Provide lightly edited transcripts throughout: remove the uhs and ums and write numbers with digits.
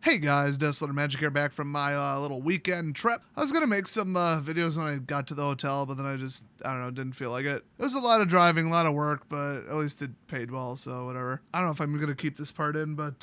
Hey guys, Desolate Magic here, back from my little weekend trip. I was gonna make some videos when I got to the hotel, but then I don't know, didn't feel like it. It was a lot of driving, a lot of work, but at least it paid well, so whatever. I don't know if I'm gonna keep this part in, but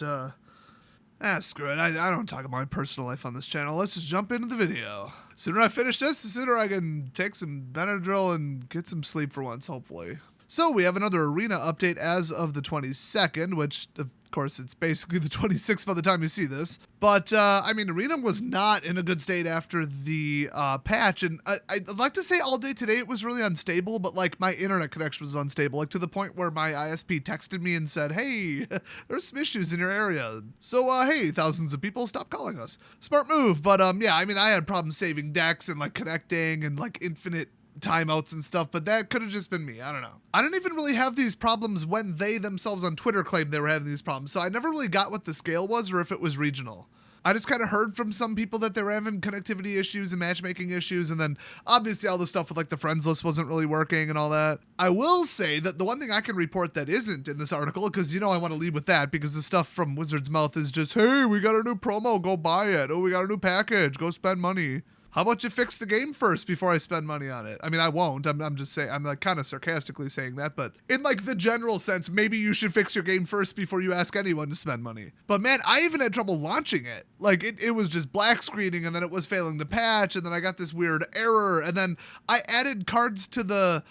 screw it. I don't talk about my personal life on this channel. Let's just jump into the video. The sooner I finish this, the sooner I can take some Benadryl and get some sleep for once, hopefully. So we have another arena update as of the 22nd, which of course it's basically the 26th by the time you see this. But I mean, arena was not in a good state after the patch, and I'd like to say all day today it was really unstable, but like my internet connection was unstable, like to the point where my ISP texted me and said, hey, there's some issues in your area. So hey, thousands of people, stop calling us. Smart move. But yeah, I mean, I had problems saving decks and like connecting and like infinite timeouts and stuff, but that could have just been me. I don't know. I didn't even really have these problems when they themselves on Twitter claimed they were having these problems, so I never really got what the scale was or if it was regional. I just kind of heard from some people that they were having connectivity issues and matchmaking issues, and then obviously all the stuff with like the friends list wasn't really working and all that. I will say that the one thing I can report that isn't in this article, because you know I want to lead with that, because the stuff from Wizard's mouth is just, hey, we got a new promo, go buy it. Oh, we got a new package, go spend money. How about you fix the game first before I spend money on it? I mean, I won't. I'm just saying, I'm like kind of sarcastically saying that, but in like the general sense, maybe you should fix your game first before you ask anyone to spend money. But man, I even had trouble launching it. Like it was just black screening, and then it was failing to patch, and then I got this weird error, and then I added cards to the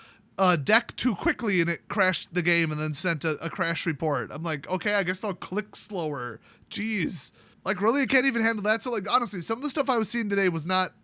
deck too quickly and it crashed the game and then sent a crash report. I'm like, okay, I guess I'll click slower. Jeez. Like really, I can't even handle that. So like, honestly, some of the stuff I was seeing today was not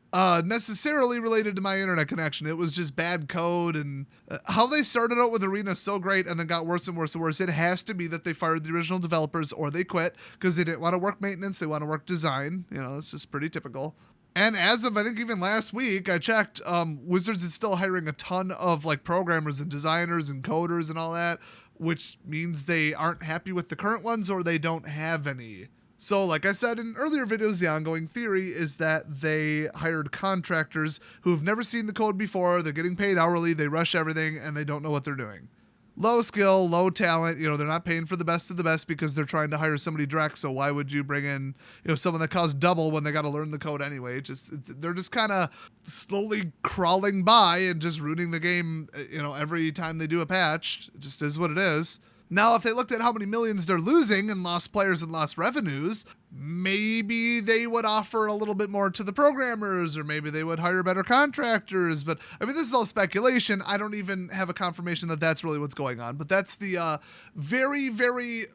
necessarily related to my internet connection. It was just bad code, and how they started out with Arena so great and then got worse and worse and worse. It has to be that they fired the original developers or they quit because they didn't want to work maintenance. They want to work design. You know, it's just pretty typical. And as of, I think even last week, I checked, Wizards is still hiring a ton of like programmers and designers and coders and all that, which means they aren't happy with the current ones or they don't have any. So like I said in earlier videos, the ongoing theory is that they hired contractors who have never seen the code before. They're getting paid hourly. They rush everything and they don't know what they're doing. Low skill, low talent, you know, they're not paying for the best of the best because they're trying to hire somebody direct. So why would you bring in, you know, someone that costs double when they got to learn the code anyway? They're just kind of slowly crawling by and just ruining the game, you know, every time they do a patch. It just is what it is. Now, if they looked at how many millions they're losing and lost players and lost revenues, maybe they would offer a little bit more to the programmers, or maybe they would hire better contractors. But I mean, this is all speculation. I don't even have a confirmation that that's really what's going on. But that's the very, very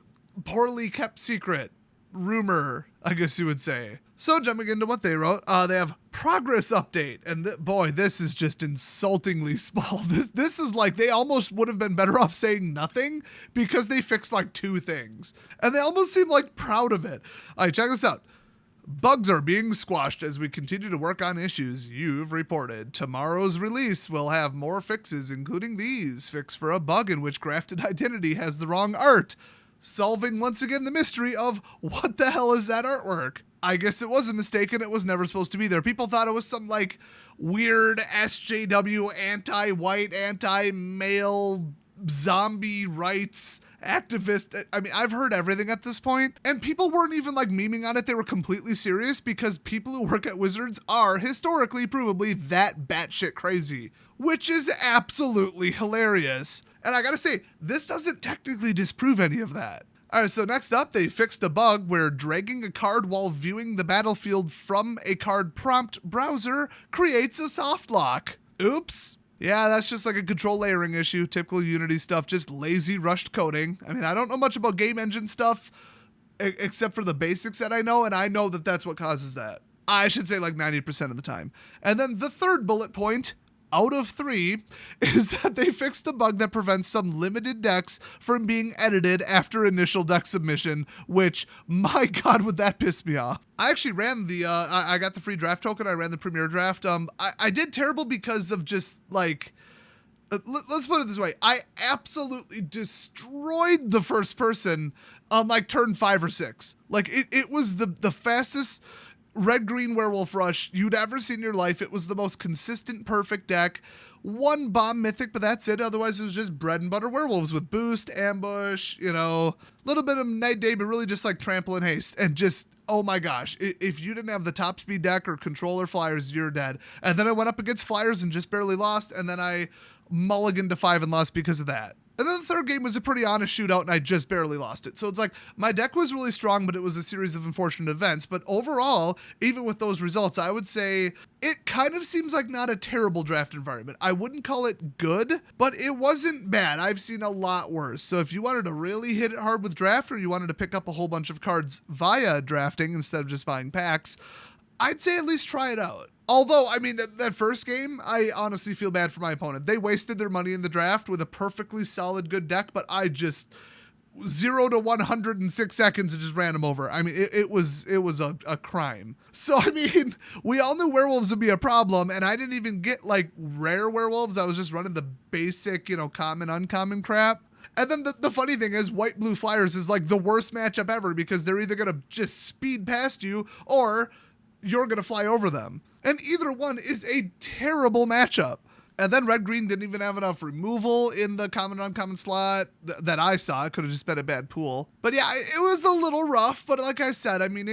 poorly kept secret rumor, I guess you would say. So jumping into what they wrote, they have progress update, and boy, this is just insultingly small. This is like they almost would have been better off saying nothing because they fixed like 2 things, and they almost seem like proud of it. All right, check this out. Bugs are being squashed as we continue to work on issues you've reported. Tomorrow's release will have more fixes, including these. Fix for a bug in which Grafted Identity has the wrong art. Solving once again the mystery of what the hell is that artwork? I guess it was a mistake and it was never supposed to be there. People thought it was some like weird SJW anti-white, anti-male zombie rights activist. I mean, I've heard everything at this point, and people weren't even like memeing on it. They were completely serious because people who work at Wizards are historically provably that batshit crazy, which is absolutely hilarious. And I gotta say, this doesn't technically disprove any of that. All right, so next up, they fixed a bug where dragging a card while viewing the battlefield from a card prompt browser creates a soft lock. Oops. Yeah, that's just like a control layering issue, typical Unity stuff, just lazy rushed coding. I mean, I don't know much about game engine stuff except for the basics that I know, and I know that that's what causes that. I should say like 90% of the time. And then the third bullet point, out of 3, is that they fixed the bug that prevents some limited decks from being edited after initial deck submission, which, my God, would that piss me off. I actually ran the, I got the free draft token, I ran the Premier Draft. I did terrible because of just, like, let's put it this way, I absolutely destroyed the first person on, like, turn 5 or 6. Like, it was the fastest red-green werewolf rush you'd ever seen in your life. It was the most consistent, perfect deck. 1 bomb mythic, but that's it. Otherwise, it was just bread and butter werewolves with boost, ambush, you know, a little bit of night day, but really just like trample and haste. And just oh my gosh, if you didn't have the top speed deck or controller flyers, you're dead. And then I went up against flyers and just barely lost, and then I mulliganed to 5 and lost because of that. And then the third game was a pretty honest shootout, and I just barely lost it. So it's like, my deck was really strong, but it was a series of unfortunate events. But overall, even with those results, I would say it kind of seems like not a terrible draft environment. I wouldn't call it good, but it wasn't bad. I've seen a lot worse. So if you wanted to really hit it hard with draft, or you wanted to pick up a whole bunch of cards via drafting instead of just buying packs, I'd say at least try it out. Although, I mean, that first game, I honestly feel bad for my opponent. They wasted their money in the draft with a perfectly solid good deck, but I just 0 to 100 in 6 seconds and just ran him over. I mean, it was a crime. So, I mean, we all knew werewolves would be a problem, and I didn't even get, like, rare werewolves. I was just running the basic, common, uncommon crap. And then the funny thing is, white-blue flyers is, like, the worst matchup ever because they're either going to just speed past you or you're going to fly over them. And either one is a terrible matchup. And then red-green didn't even have enough removal in the common uncommon slot that I saw. It could have just been a bad pool. But yeah, it was a little rough. But like I said, I mean,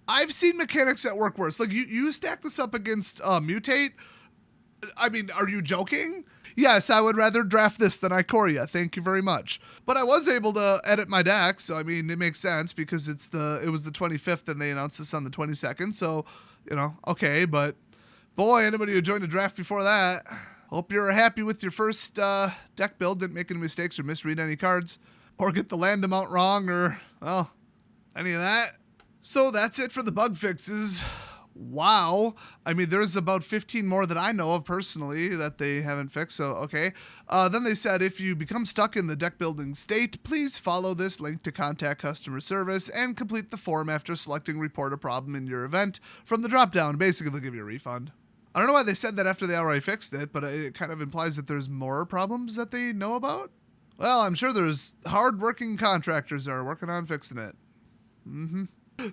I've seen mechanics that work worse. Like you stack this up against Mutate. I mean, are you joking? Yes, I would rather draft this than Ikoria. Thank you very much. But I was able to edit my deck, so I mean, it makes sense because it was the 25th and they announced this on the 22nd. So, okay, but boy, anybody who joined the draft before that, hope you're happy with your first deck build, didn't make any mistakes or misread any cards or get the land amount wrong or, well, any of that. So that's it for the bug fixes. Wow. I mean, there's about 15 more that I know of personally that they haven't fixed, so okay. Then they said, if you become stuck in the deck building state, please follow this link to contact customer service and complete the form after selecting report a problem in your event from the dropdown. Basically, they'll give you a refund. I don't know why they said that after they already fixed it, but it kind of implies that there's more problems that they know about. Well, I'm sure there's hard-working contractors that are working on fixing it.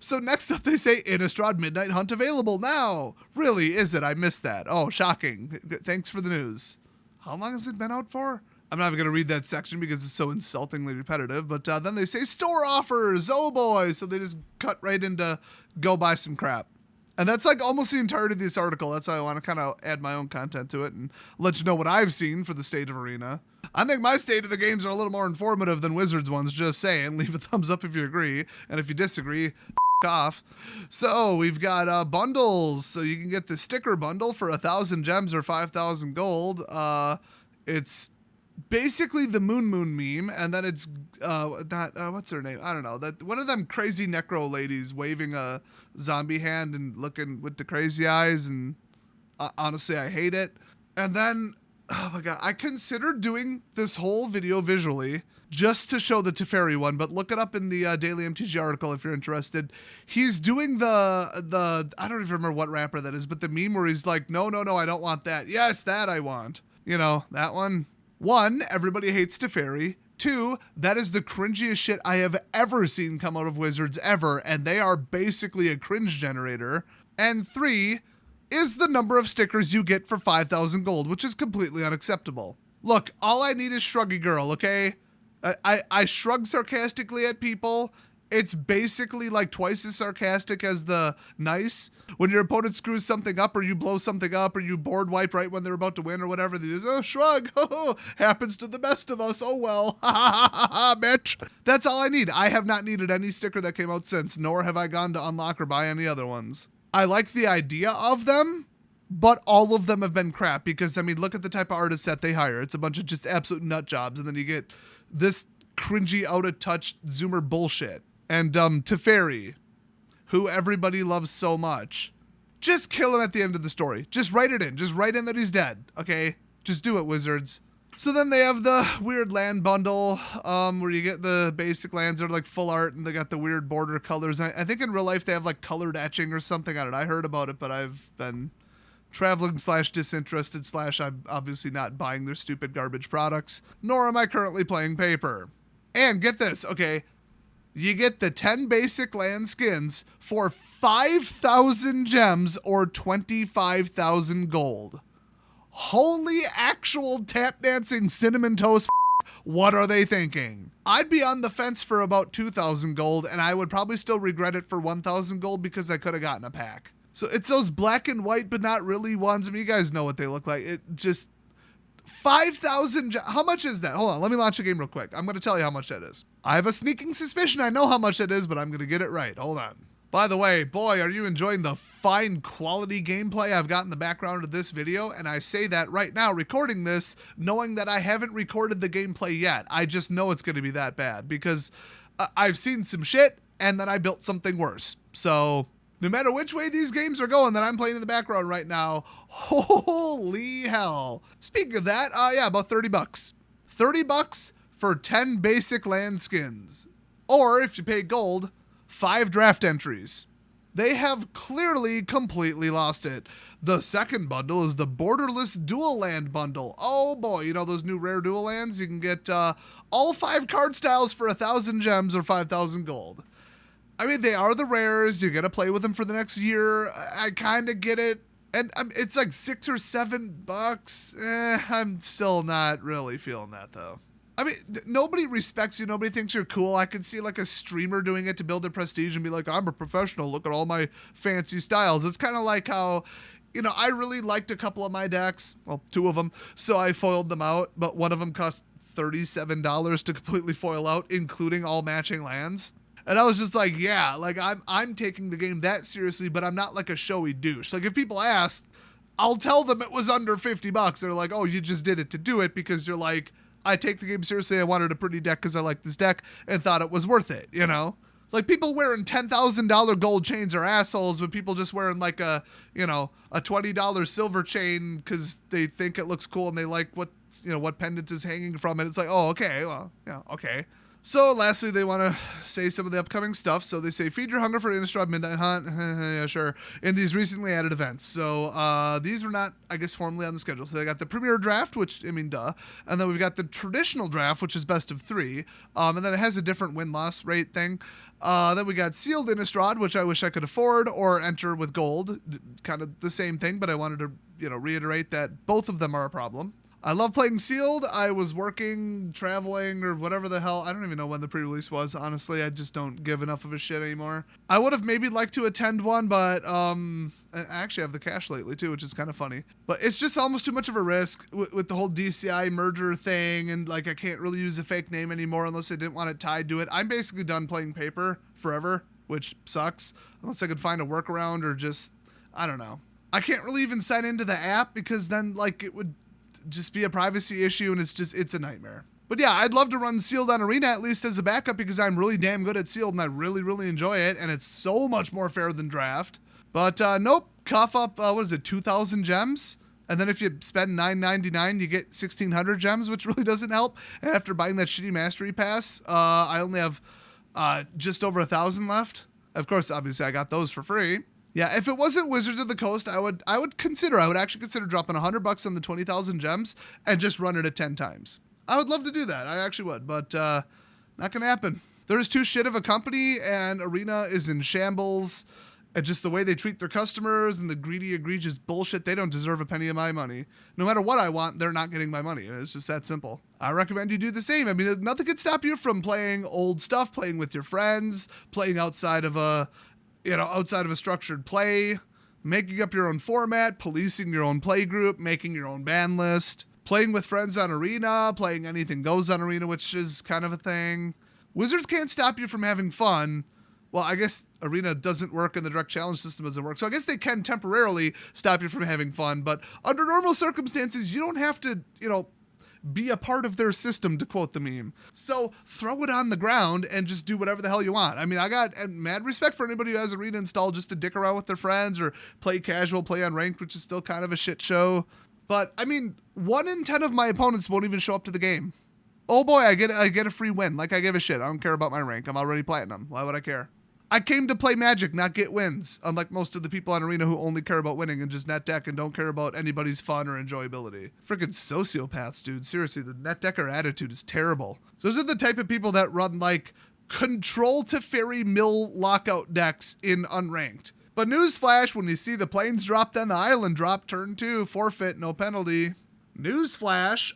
So next up, they say Innistrad Midnight Hunt available now. Really, is it? I missed that. Oh, shocking. Thanks for the news. How long has it been out for? I'm not even going to read that section because it's so insultingly repetitive. But then they say store offers. Oh, boy. So they just cut right into go buy some crap. And that's like almost the entirety of this article. That's why I want to kind of add my own content to it and let you know what I've seen for the state of Arena. I think my state of the games are a little more informative than Wizards ones, just saying. Leave a thumbs up if you agree. And if you disagree, off. So we've got bundles. So you can get the sticker bundle for 1,000 gems or 5,000 gold. It's basically the Moon meme, and then it's what's her name? I don't know. That one of them crazy necro ladies waving a zombie hand and looking with the crazy eyes, and honestly, I hate it. And then, oh my god, I considered doing this whole video visually just to show the Teferi one, but look it up in the Daily MTG article if you're interested. He's doing the I don't even remember what rapper that is, but the meme where he's like, no, I don't want that. Yes, that I want. That one. 1, everybody hates Teferi. 2, that is the cringiest shit I have ever seen come out of Wizards ever, and they are basically a cringe generator. And 3 is the number of stickers you get for 5,000 gold, which is completely unacceptable. Look, all I need is Shruggy Girl, okay? I shrug sarcastically at people. It's basically like twice as sarcastic as the nice. When your opponent screws something up or you blow something up or you board wipe right when they're about to win or whatever, they just, oh, shrug. Happens to the best of us. Oh, well. Bitch. That's all I need. I have not needed any sticker that came out since, nor have I gone to unlock or buy any other ones. I like the idea of them, but all of them have been crap because, I mean, look at the type of artists that they hire. It's a bunch of just absolute nut jobs, and then you get this cringy, out-of-touch Zoomer bullshit. And Teferi, who everybody loves so much. Just kill him at the end of the story. Just write it in. Just write in that he's dead, okay? Just do it, Wizards. So then they have the weird land bundle where you get the basic lands that are like full art and they got the weird border colors. I think in real life they have like colored etching or something. I don't know. I heard about it, but I've been traveling / disinterested / I'm obviously not buying their stupid garbage products, nor am I currently playing paper. And get this, okay? You get the 10 basic land skins for 5,000 gems or 25,000 gold. Holy actual tap dancing cinnamon toast. What are they thinking? I'd be on the fence for about 2,000 gold, and I would probably still regret it for 1,000 gold because I could have gotten a pack. So it's those black and white, but not really ones. I mean, you guys know what they look like. It just 5,000. How much is that? Hold on. Let me launch the game real quick. I'm going to tell you how much that is. I have a sneaking suspicion I know how much that is, but I'm going to get it right. Hold on. By the way, boy, are you enjoying the fine quality gameplay I've got in the background of this video? And I say that right now, recording this, knowing that I haven't recorded the gameplay yet. I just know it's going to be that bad because I've seen some shit and then I built something worse. So no matter which way these games are going that I'm playing in the background right now, holy hell. Speaking of that, yeah, about 30 bucks. 30 bucks for 10 basic land skins. Or if you pay gold, 5 draft entries. They have clearly completely lost it. The second bundle is the Borderless Dual Land bundle. Oh boy, you know those new rare dual lands? You can get all 5 card styles for 1,000 gems or 5,000 gold. I mean, they are the rares. You're going to play with them for the next year. I kind of get it. And it's like $6 or $7. I'm still not really feeling that though. I mean, nobody respects you. Nobody thinks you're cool. I could see like a streamer doing it to build their prestige and be like, I'm a professional. Look at all my fancy styles. It's kind of like how, you know, I really liked a couple of my decks. Well, 2 of them. So I foiled them out. But one of them cost $37 to completely foil out, including all matching lands. And I was just like, yeah, like I'm taking the game that seriously, but I'm not like a showy douche. Like if people ask, I'll tell them it was under 50 bucks. They're like, oh, you just did it to do it because you're like, I take the game seriously. I wanted a pretty deck because I like this deck and thought it was worth it, you know? Like people wearing $10,000 gold chains are assholes, but people just wearing like a, you know, a $20 silver chain because they think it looks cool and they like what, you know, what pendant is hanging from it. It's like, oh, okay, well, yeah, okay. So lastly, they want to say some of the upcoming stuff. So they say, feed your hunger for Innistrad Midnight Hunt. Yeah, sure. In these recently added events. So these were not, I guess, formally on the schedule. So they got the Premier Draft, which, I mean, duh. And then we've got the Traditional Draft, which is best of 3. And then it has a different win-loss rate thing. Then we got Sealed Innistrad, which I wish I could afford or enter with gold. Kind of the same thing, but I wanted to, you know, reiterate that both of them are a problem. I love playing Sealed. I was working, traveling, or whatever the hell. I don't even know when the pre-release was. Honestly, I just don't give enough of a shit anymore. I would have maybe liked to attend one, but I actually have the cash lately too, which is kind of funny. But it's just almost too much of a risk with the whole DCI merger thing, and like I can't really use a fake name anymore unless I didn't want it tied to it. I'm basically done playing paper forever, which sucks. Unless I could find a workaround or just, I don't know. I can't really even sign into the app because then like it would just be a privacy issue and it's a nightmare. But yeah, I'd love to run Sealed on Arena at least as a backup because I'm really damn good at Sealed and I really, really enjoy it. And it's so much more fair than Draft. But nope, cough up, what is it, 2,000 gems? And then if you spend $9.99, you get 1,600 gems, which really doesn't help. And after buying that shitty Mastery Pass, I only have just over 1,000 left. Of course, obviously, I got those for free. Yeah, if it wasn't Wizards of the Coast, I would actually consider dropping $100 on the 20,000 gems and just run it at 10 times. I would love to do that. I actually would, but not gonna happen. There's too shit of a company, and Arena is in shambles. And just the way they treat their customers and the greedy, egregious bullshit, they don't deserve a penny of my money. No matter what I want, they're not getting my money. It's just that simple. I recommend you do the same. I mean, nothing could stop you from playing old stuff, playing with your friends, playing outside of a structured play, making up your own format, policing your own play group, making your own ban list, playing with friends on Arena, playing anything goes on Arena, which is kind of a thing. Wizards can't stop you from having fun. Well, I guess Arena doesn't work and the direct challenge system doesn't work. So I guess they can temporarily stop you from having fun. But under normal circumstances, you don't have to, be a part of their system, to quote the meme. So throw it on the ground and just do whatever the hell you want. I mean, I got mad respect for anybody who has Arena installed just to dick around with their friends or play casual, play on ranked, which is still kind of a shit show. But I mean, 1 in 10 of my opponents won't even show up to the game. Oh boy, I get a free win. Like I give a shit. I don't care about my rank. I'm already platinum. Why would I care? I came to play Magic, not get wins, unlike most of the people on Arena who only care about winning and just net deck and don't care about anybody's fun or enjoyability. Freaking sociopaths, dude. Seriously, the net decker attitude is terrible. Those are the type of people that run like Control to Fairy Mill lockout decks in unranked. But newsflash, when you see the planes drop, then the island drop, turn 2, forfeit, no penalty. Newsflash,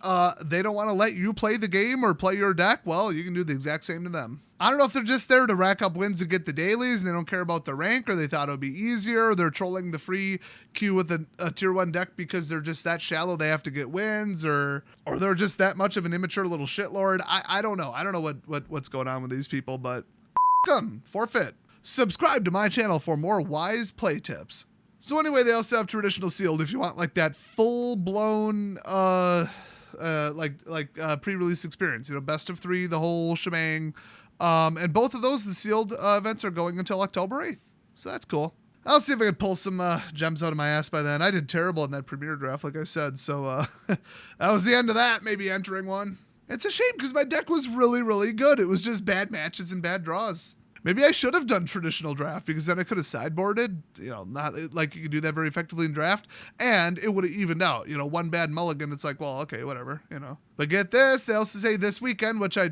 they don't want to let you play the game or play your deck. Well, you can do the exact same to them. I don't know if they're just there to rack up wins and get the dailies and they don't care about the rank, or they thought it would be easier, or they're trolling the free queue with a tier 1 deck because they're just that shallow they have to get wins, or they're just that much of an immature little shitlord. I don't know. I don't know what's going on with these people, but come, forfeit. Subscribe to my channel for more wise play tips. So anyway, they also have traditional sealed if you want like that full-blown pre-release experience, you know, best of 3, the whole shebang. And both of those, the sealed events, are going until October 8th. So that's cool. I'll see if I can pull some gems out of my ass by then. I did terrible in that premiere draft, like I said. So that was the end of that, maybe entering one. It's a shame because my deck was really, really good. It was just bad matches and bad draws. Maybe I should have done traditional draft because then I could have sideboarded, you know, not like you could do that very effectively in draft, and it would have evened out, you know, one bad mulligan. It's like, well, okay, whatever, you know. But get this, they also say this weekend, which I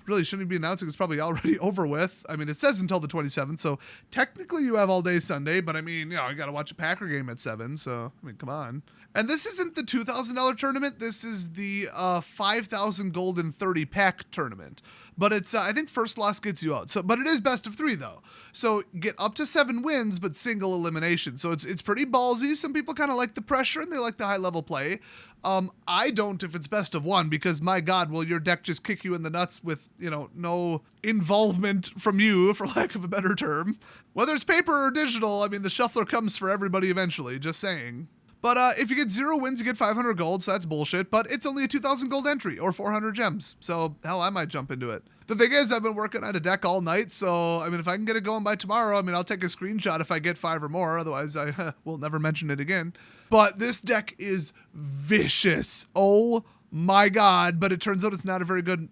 really shouldn't be announcing. It's probably already over with. I mean, it says until the 27th, so technically you have all day Sunday, but I mean, you know, I got to watch a Packer game at 7, so, I mean, come on. And this isn't the $2,000 tournament. This is the 5,000 gold and 30 pack tournament. But it's, I think first loss gets you out. So, but it is best of 3 though. So get up to 7 wins, but single elimination. So it's pretty ballsy. Some people kind of like the pressure and they like the high level play. I don't if it's best of 1 because my God, will your deck just kick you in the nuts with, you know, no involvement from you, for lack of a better term. Whether it's paper or digital, I mean, the shuffler comes for everybody eventually, just saying. But if you get 0 wins, you get 500 gold, so that's bullshit. But it's only a 2,000 gold entry, or 400 gems. So, hell, I might jump into it. The thing is, I've been working on a deck all night, so, I mean, if I can get it going by tomorrow, I mean, I'll take a screenshot if I get 5 or more. Otherwise, I will never mention it again. But this deck is vicious. Oh my God, but it turns out it's not a very good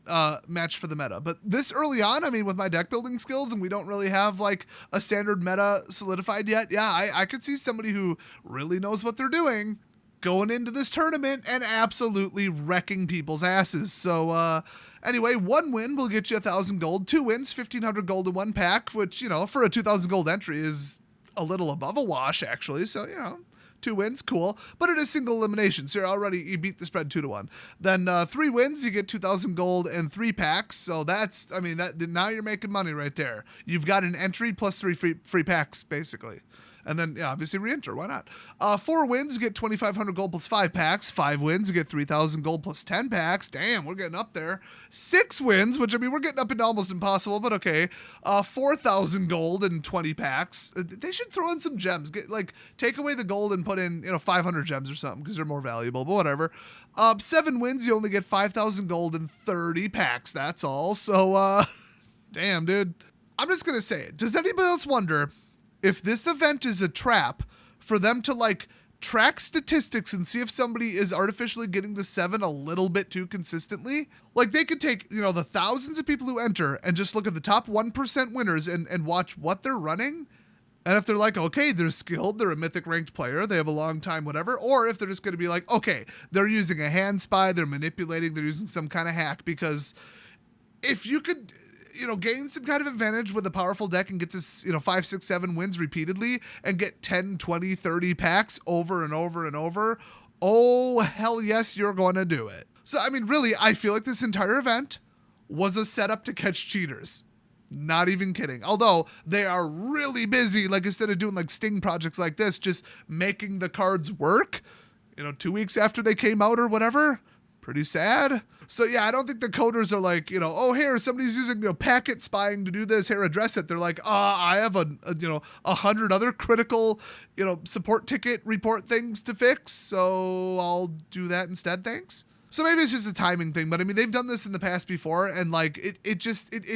match for the meta. But this early on, I mean, with my deck building skills, and we don't really have like a standard meta solidified yet, yeah, I could see somebody who really knows what they're doing going into this tournament and absolutely wrecking people's asses. So anyway, 1 win will get you 1,000 gold, 2 wins, 1,500 gold in 1 pack, which, you know, for a 2,000 gold entry is a little above a wash, actually. So, you know, 2 wins, cool, but it is single elimination, so you beat the spread 2-1. Then 3 wins, you get 2,000 gold and 3 packs, so that's, I mean, now you're making money right there. You've got an entry plus 3 free packs, basically. And then, yeah, obviously re-enter, why not? 4 wins, you get 2,500 gold plus 5 packs. 5 wins, you get 3,000 gold plus 10 packs. Damn, we're getting up there. 6 wins, which, I mean, we're getting up into almost impossible, but okay. 4,000 gold and 20 packs. They should throw in some gems. Take away the gold and put in, you know, 500 gems or something, because they're more valuable, but whatever. 7 wins, you only get 5,000 gold and 30 packs, that's all. So, damn, dude. I'm just gonna say it. Does anybody else wonder if this event is a trap for them to like track statistics and see if somebody is artificially getting to 7 a little bit too consistently? Like they could take, you know, the thousands of people who enter and just look at the top 1% winners and watch what they're running. And if they're like, okay, they're skilled, they're a mythic ranked player, they have a long time, whatever. Or if they're just going to be like, okay, they're using a hand spy, they're manipulating, they're using some kind of hack. Because if you could, you know, gain some kind of advantage with a powerful deck and get to, you know, 5, 6, 7 wins repeatedly and get 10, 20, 30 packs over and over and over, oh, hell yes, you're going to do it. So, I mean, really, I feel like this entire event was a setup to catch cheaters. Not even kidding. Although they are really busy, like instead of doing like sting projects like this, just making the cards work, you know, 2 weeks after they came out or whatever. Pretty sad. So yeah, I don't think the coders are like, you know, oh, here, somebody's using, you know, packet spying to do this, here, address it. They're like, I have a 100 other critical, you know, support ticket report things to fix, so I'll do that instead, thanks. So maybe it's just a timing thing, but I mean, they've done this in the past before, and like, it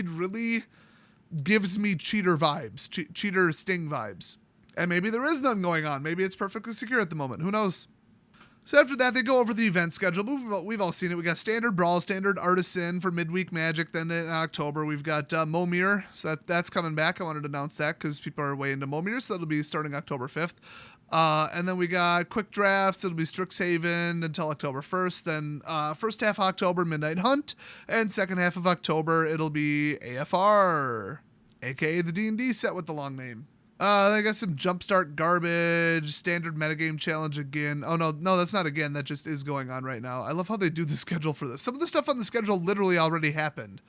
really gives me cheater vibes, cheater sting vibes. And maybe there is none going on. Maybe it's perfectly secure at the moment. Who knows? So after that, they go over the event schedule. We've all seen it. We got Standard Brawl, Standard Artisan for midweek Magic. Then in October, we've got Momir. So that's coming back. I wanted to announce that because people are way into Momir. So that'll be starting October 5th. And then we got Quick Drafts. It'll be Strixhaven until October 1st. Then first half October, Midnight Hunt. And second half of October, it'll be AFR, a.k.a. the D&D set with the long name. They got some jumpstart garbage, standard metagame challenge again. Oh no, that's not again. That just is going on right now. I love how they do the schedule for this. Some of the stuff on the schedule literally already happened.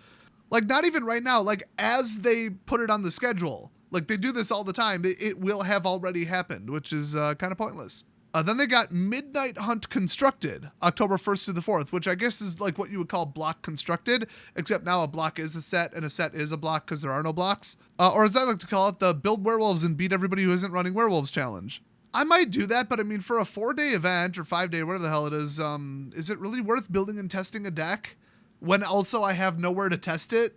Like not even right now, like as they put it on the schedule. Like they do this all the time. It will have already happened, which is kind of pointless. Then they got Midnight Hunt Constructed, October 1st through the 4th, which I guess is like what you would call block constructed, except now a block is a set and a set is a block because there are no blocks. Or as I like to call it, the Build Werewolves and Beat Everybody Who Isn't Running Werewolves challenge. I might do that, but I mean, for a 4-day event or 5-day, whatever the hell it is it really worth building and testing a deck when also I have nowhere to test it?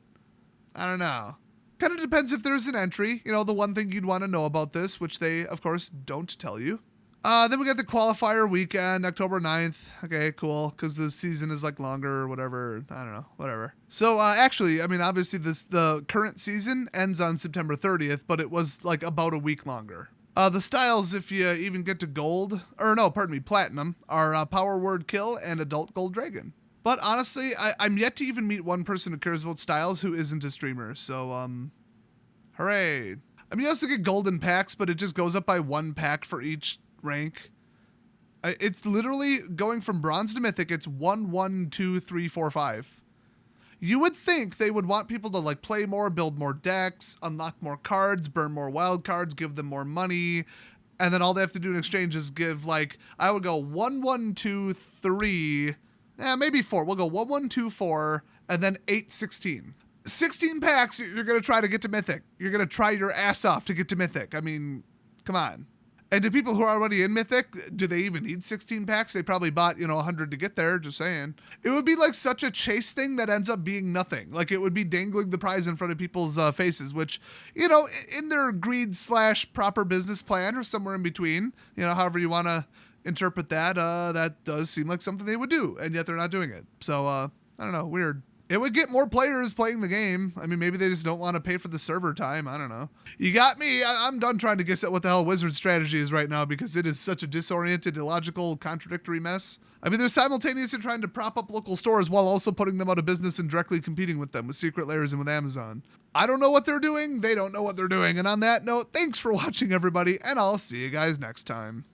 I don't know. Kind of depends if there's an entry. You know, the one thing you'd want to know about this, which they, of course, don't tell you. Then we got the qualifier weekend, October 9th. Okay, cool, because the season is like longer or whatever. I don't know, whatever. So actually, I mean, obviously the current season ends on September 30th, but it was like about a week longer. The styles, if you even get to gold, or no, pardon me, platinum, are Power Word Kill and Adult Gold Dragon. But honestly, I'm yet to even meet one person who cares about styles who isn't a streamer, so hooray. I mean, you also get golden packs, but it just goes up by 1 pack for each rank. It's literally going from bronze to mythic. It's 1, 1, 2, 3, 4, 5. You would think they would want people to like play more, build more decks, unlock more cards, burn more wild cards, give them more money, and then all they have to do in exchange is give like, I would go 1, 1, 2, 3, maybe 4. We'll go 1, 1, 2, 4, and then 8, 16. 16 packs, you're going to try to get to mythic. You're going to try your ass off to get to mythic. I mean, come on. And to people who are already in Mythic, do they even need 16 packs? They probably bought, 100 to get there, just saying. It would be like such a chase thing that ends up being nothing. Like it would be dangling the prize in front of people's faces, which, in their greed / proper business plan or somewhere in between, however you want to interpret that, that does seem like something they would do, and yet they're not doing it. So, I don't know, weird. It would get more players playing the game. I mean, maybe they just don't want to pay for the server time. I don't know. You got me. I'm done trying to guess at what the hell Wizard's strategy is right now because it is such a disoriented, illogical, contradictory mess. I mean, they're simultaneously trying to prop up local stores while also putting them out of business and directly competing with them with Secret Lairs and with Amazon. I don't know what they're doing. They don't know what they're doing. And on that note, thanks for watching, everybody, and I'll see you guys next time.